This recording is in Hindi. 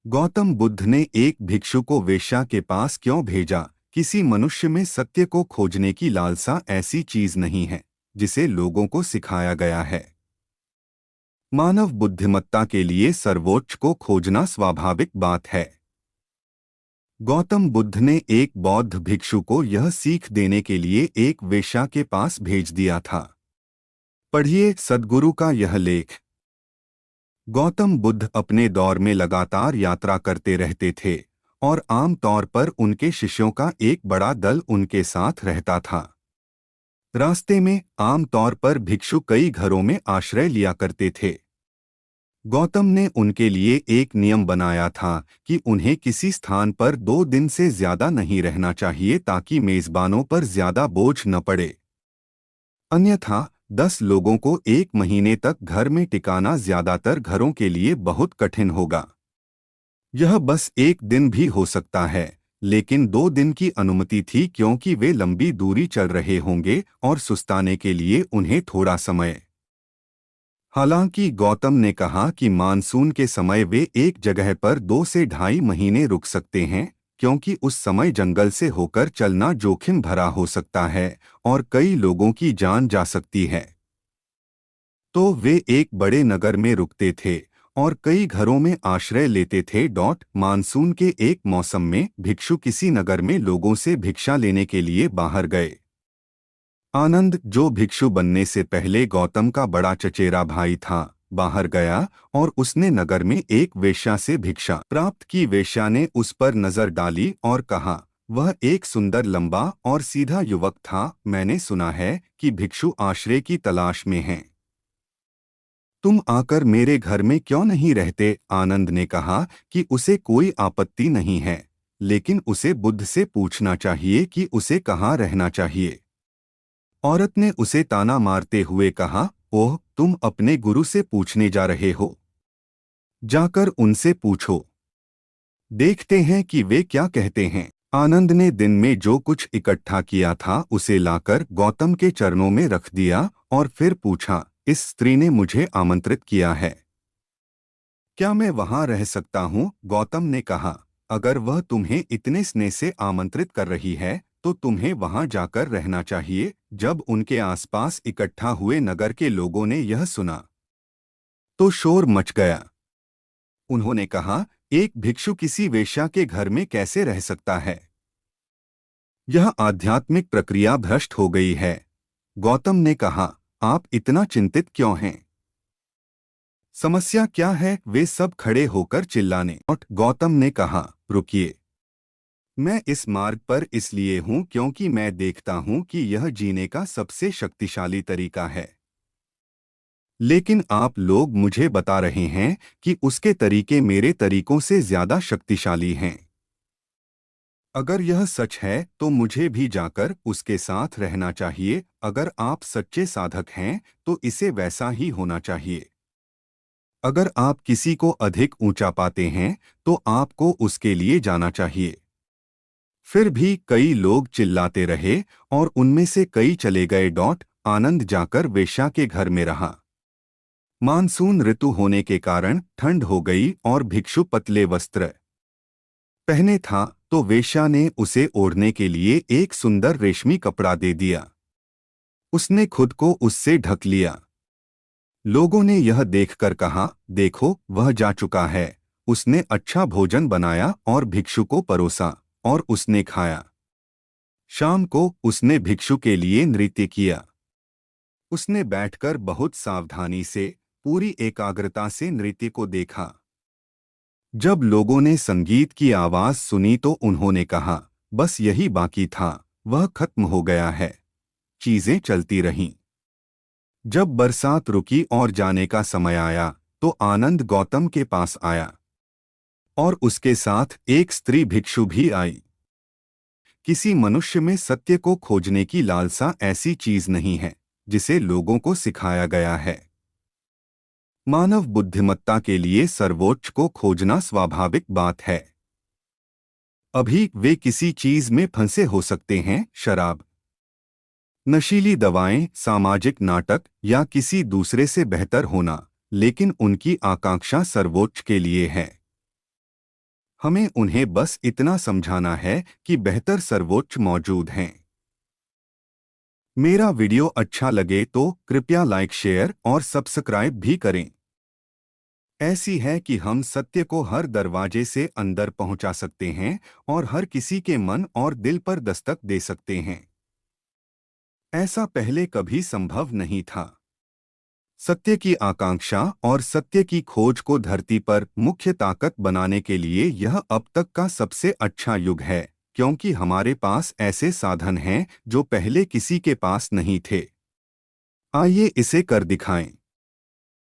गौतम बुद्ध ने एक भिक्षु को वेश्या के पास क्यों भेजा? किसी मनुष्य में सत्य को खोजने की लालसा ऐसी चीज नहीं है जिसे लोगों को सिखाया गया है। मानव बुद्धिमत्ता के लिए सर्वोच्च को खोजना स्वाभाविक बात है। गौतम बुद्ध ने एक बौद्ध भिक्षु को यह सीख देने के लिए एक वेश्या के पास भेज दिया था। पढ़िए सद्गुरु का यह लेख। गौतम बुद्ध अपने दौर में लगातार यात्रा करते रहते थे और आम तौर पर उनके शिष्यों का एक बड़ा दल उनके साथ रहता था। रास्ते में आम तौर पर भिक्षु कई घरों में आश्रय लिया करते थे। गौतम ने उनके लिए एक नियम बनाया था कि उन्हें किसी स्थान पर 2 दिन से ज्यादा नहीं रहना चाहिए ताकि मेजबानों पर ज्यादा बोझ न पड़े। अन्यथा 10 लोगों को एक महीने तक घर में टिकाना ज्यादातर घरों के लिए बहुत कठिन होगा। यह बस एक दिन भी हो सकता है, लेकिन 2 दिन की अनुमति थी क्योंकि वे लंबी दूरी चल रहे होंगे और सुस्ताने के लिए उन्हें थोड़ा समय। हालांकि गौतम ने कहा कि मानसून के समय वे एक जगह पर 2 से ढाई महीने रुक सकते हैं, क्योंकि उस समय जंगल से होकर चलना जोखिम भरा हो सकता है और कई लोगों की जान जा सकती है। तो वे एक बड़े नगर में रुकते थे और कई घरों में आश्रय लेते थे। मानसून के एक मौसम में भिक्षु किसी नगर में लोगों से भिक्षा लेने के लिए बाहर गए। आनंद, जो भिक्षु बनने से पहले गौतम का बड़ा चचेरा भाई था, बाहर गया और उसने नगर में एक वेश्या से भिक्षा प्राप्त की। वेश्या ने उस पर नजर डाली और कहा, वह एक सुंदर, लंबा और सीधा युवक था। मैंने सुना है कि भिक्षु आश्रय की तलाश में हैं। तुम आकर मेरे घर में क्यों नहीं रहते? आनंद ने कहा कि उसे कोई आपत्ति नहीं है, लेकिन उसे बुद्ध से पूछना चाहिए कि उसे कहाँ रहना चाहिए। औरत ने उसे ताना मारते हुए कहा, ओह, तुम अपने गुरु से पूछने जा रहे हो? जाकर उनसे पूछो, देखते हैं कि वे क्या कहते हैं। आनंद ने दिन में जो कुछ इकट्ठा किया था उसे लाकर गौतम के चरणों में रख दिया और फिर पूछा, इस स्त्री ने मुझे आमंत्रित किया है, क्या मैं वहां रह सकता हूं? गौतम ने कहा, अगर वह तुम्हें इतने स्नेह से आमंत्रित कर रही है तो तुम्हें वहां जाकर रहना चाहिए। जब उनके आसपास इकट्ठा हुए नगर के लोगों ने यह सुना तो शोर मच गया। उन्होंने कहा, एक भिक्षु किसी वेश्या के घर में कैसे रह सकता है? यह आध्यात्मिक प्रक्रिया भ्रष्ट हो गई है। गौतम ने कहा, आप इतना चिंतित क्यों हैं? समस्या क्या है? वे सब खड़े होकर चिल्लाने। और गौतम ने कहा, रुकिए, मैं इस मार्ग पर इसलिए हूं क्योंकि मैं देखता हूं कि यह जीने का सबसे शक्तिशाली तरीका है। लेकिन आप लोग मुझे बता रहे हैं कि उसके तरीके मेरे तरीकों से ज्यादा शक्तिशाली हैं। अगर यह सच है तो मुझे भी जाकर उसके साथ रहना चाहिए। अगर आप सच्चे साधक हैं तो इसे वैसा ही होना चाहिए। अगर आप किसी को अधिक ऊंचा पाते हैं तो आपको उसके लिए जाना चाहिए। फिर भी कई लोग चिल्लाते रहे और उनमें से कई चले गए। आनंद जाकर वेश्या के घर में रहा। मानसून ऋतु होने के कारण ठंड हो गई और भिक्षु पतले वस्त्र पहने था, तो वेश्या ने उसे ओढ़ने के लिए एक सुंदर रेशमी कपड़ा दे दिया। उसने खुद को उससे ढक लिया। लोगों ने यह देखकर कहा, देखो, वह जा चुका है। उसने अच्छा भोजन बनाया और भिक्षु को परोसा और उसने खाया। शाम को उसने भिक्षु के लिए नृत्य किया। उसने बैठकर बहुत सावधानी से, पूरी एकाग्रता से नृत्य को देखा। जब लोगों ने संगीत की आवाज सुनी तो उन्होंने कहा, बस यही बाकी था, वह खत्म हो गया है। चीजें चलती रहीं। जब बरसात रुकी और जाने का समय आया तो आनंद गौतम के पास आया और उसके साथ एक स्त्री भिक्षु भी आई। किसी मनुष्य में सत्य को खोजने की लालसा ऐसी चीज नहीं है जिसे लोगों को सिखाया गया है। मानव बुद्धिमत्ता के लिए सर्वोच्च को खोजना स्वाभाविक बात है। अभी वे किसी चीज में फंसे हो सकते हैं, शराब, नशीली दवाएं, सामाजिक नाटक या किसी दूसरे से बेहतर होना, लेकिन उनकी आकांक्षा सर्वोच्च के लिए है। हमें उन्हें बस इतना समझाना है कि बेहतर सर्वोच्च मौजूद हैं। मेरा वीडियो अच्छा लगे तो कृपया लाइक, शेयर और सब्सक्राइब भी करें। ऐसी है कि हम सत्य को हर दरवाजे से अंदर पहुंचा सकते हैं और हर किसी के मन और दिल पर दस्तक दे सकते हैं। ऐसा पहले कभी संभव नहीं था। सत्य की आकांक्षा और सत्य की खोज को धरती पर मुख्य ताकत बनाने के लिए यह अब तक का सबसे अच्छा युग है, क्योंकि हमारे पास ऐसे साधन हैं जो पहले किसी के पास नहीं थे। आइए इसे कर दिखाएं।